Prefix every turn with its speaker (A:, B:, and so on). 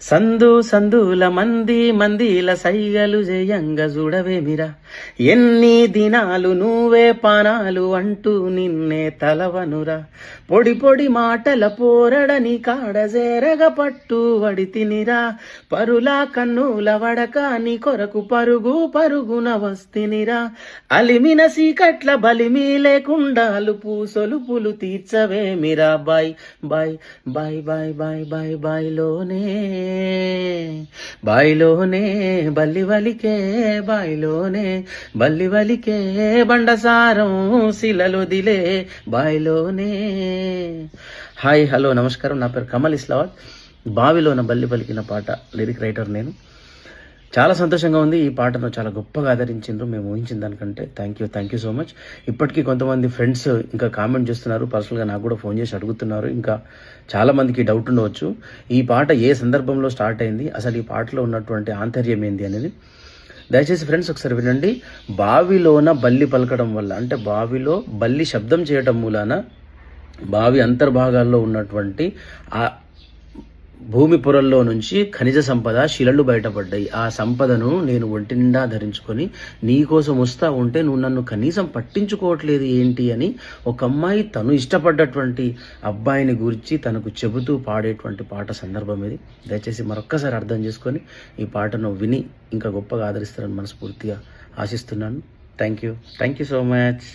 A: సందు సందుల మందిల సైగలు జయంగా చూడవేమిరా, ఎన్ని దినాలు నువ్వే పానాలు అంటూ నిన్నే తలవనురా, పొడి పొడి మాటల పోరడని కాడజేరగ పట్టు వడి తినిరా, పరులా కన్నుల వడక నీ కొరకు పరుగు పరుగున వస్తినిరా, అలిమిన సీకట్ల బలిమి లేకుండా సొలుపులు తీర్చవేమిరా, బాయ్ బాయ్ బాయ్ బాయ్ బాయ్ బాయ్ బాయ్లోనే బాయిలోనే బల్లివలికే, బాయిలోనే బల్లివలికే, బండసారం శిలలొదిలే బాయిలోనే. హాయ్ హలో నమస్కారం, నా పేరు కమల్ ఇస్లావత్. బావిలోన బల్లి పలికిన పాట లిరిక్ రైటర్ నేను. చాలా సంతోషంగా ఉంది. ఈ పాటను చాలా గొప్పగా ఆదరించిండ్రు, మేము ఊహించిన దానికంటే. Thank you so much. ఇప్పటికీ కొంతమంది ఫ్రెండ్స్ ఇంకా కామెంట్ చేస్తున్నారు, పర్సనల్గా నాకు కూడా ఫోన్ చేసి అడుగుతున్నారు. ఇంకా చాలా మందికి డౌట్ ఉండవచ్చు, ఈ పాట ఏ సందర్భంలో స్టార్ట్ అయింది, అసలు ఈ పాటలో ఉన్నటువంటి ఆంతర్యం ఏంది అనేది. దయచేసి ఫ్రెండ్స్ ఒకసారి వినండి. బావిలోన బల్లి పలకడం వల్ల, అంటే బావిలో బల్లి శబ్దం చేయటం మూలాన బావి అంతర్భాగాల్లో ఉన్నటువంటి ఆ భూమి పొరల్లో నుంచి ఖనిజ సంపద శిలలు బయటపడ్డాయి. ఆ సంపదను నేను ఒంటి నిండా ధరించుకొని నీకోసం వస్తా ఉంటే నువ్వు నన్ను కనీసం పట్టించుకోవట్లేదు ఏంటి అని ఒక అమ్మాయి తను ఇష్టపడ్డటువంటి అబ్బాయిని గురించి తనకు చెబుతూ పాడేటువంటి పాట సందర్భం ఇది. దయచేసి మరొక్కసారి అర్థం చేసుకొని ఈ పాటను విని ఇంకా గొప్పగా ఆదరిస్తారని మనస్ఫూర్తిగా ఆశిస్తున్నాను. Thank you so much.